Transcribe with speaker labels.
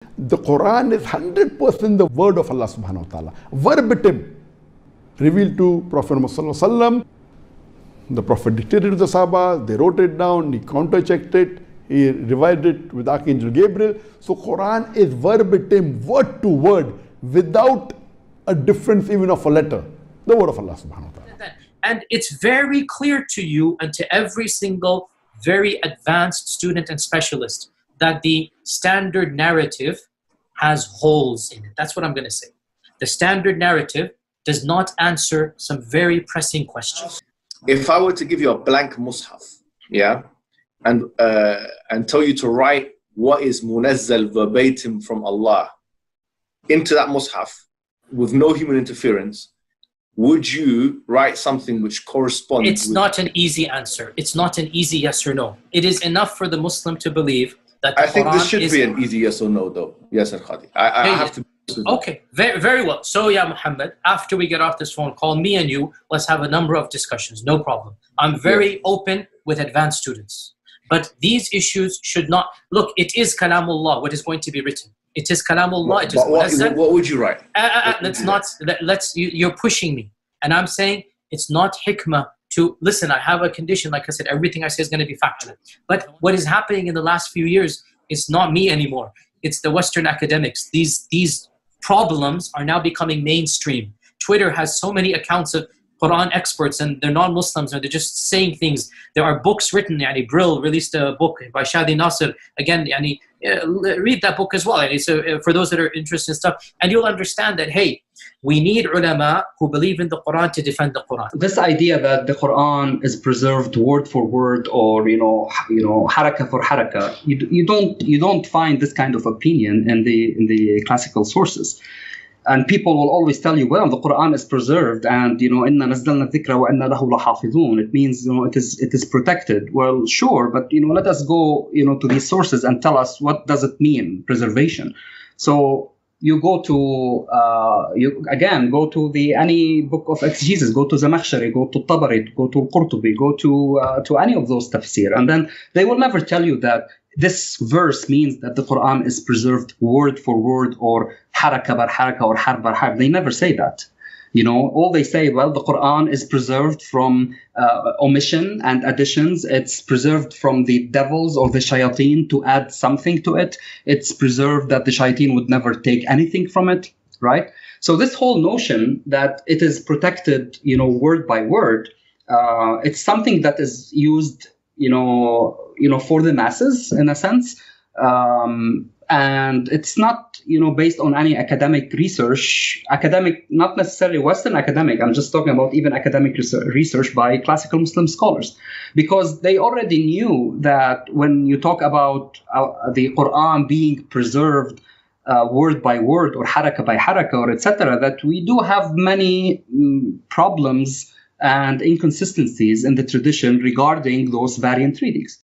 Speaker 1: The Quran is 100% the word of Allah subhanahu wa ta'ala, verbatim, revealed to Prophet Muhammad sallallahu alaihi wasallam. The Prophet dictated to the Sahaba, they wrote it down, he counter-checked it, he revised it with Archangel Gabriel. So Quran is verbatim, word to word, without a difference even of a letter. The word of Allah subhanahu wa ta'ala.
Speaker 2: And it's very clear to you and to every single very advanced student and specialist that the standard narrative has holes in it. That's what I'm going to say. The standard narrative does not answer some very pressing questions.
Speaker 3: If I were to give you a blank mushaf, yeah, and tell you to write what is munazzal verbatim from Allah into that mushaf with no human interference, would you write something which corresponds?
Speaker 2: It's not an easy answer. It's not an easy yes or no. It is enough for the Muslim to believe that the
Speaker 3: I think
Speaker 2: Quran
Speaker 3: this should be an easy yes or no, though. Yes, Qadi. I have to.
Speaker 2: Okay, very, very well. So, yeah, Muhammad, after we get off this phone call, me and you, let's have a number of discussions. No problem. I'm very open with advanced students. But these issues should not... Look, it is Kalamullah, what is going to be written. It is Kalamullah. It is
Speaker 3: what would you write?
Speaker 2: You're pushing me. And I'm saying it's not hikmah to... Listen, I have a condition. Like I said, everything I say is going to be factual. But what is happening in the last few years is not me anymore. It's the Western academics. These problems are now becoming mainstream. Twitter has so many accounts of Quran experts and they're non-Muslims and they're just saying things. There are books written. Brill released a book by Shady, Nasser. Again, read that book as well. So for those that are interested in stuff, and you'll understand that, hey, we need ulama who believe in the Quran to defend the Quran.
Speaker 4: This idea that the Quran is preserved word for word, or haraka for haraka, you don't find this kind of opinion in the classical sources. And people will always tell you, well, the Quran is preserved, and inna nazzalna dhikra wa inna lahu lahafidhun. It means it is protected. Well, sure, but let us go to these sources and tell us what does it mean, preservation. So you go to go to any book of exegesis, go to Zamakhshari, go to Tabari, go to Qurtubi, go to any of those tafsir, and then they will never tell you that this verse means that the Quran is preserved word for word, or haraka bar haraka, or harf bar harf. They never say that. All they say, well, the Quran is preserved from omission and additions. It's preserved from the devils or the shayateen to add something to it. It's preserved that the shayateen would never take anything from it, right? So this whole notion that it is protected, word by word, it's something that is used, for the masses in a sense. And it's not, based on any academic research, not necessarily Western academic. I'm just talking about even academic research by classical Muslim scholars, because they already knew that when you talk about the Quran being preserved word by word, or haraka by haraka, or etc., that we do have many problems and inconsistencies in the tradition regarding those variant readings.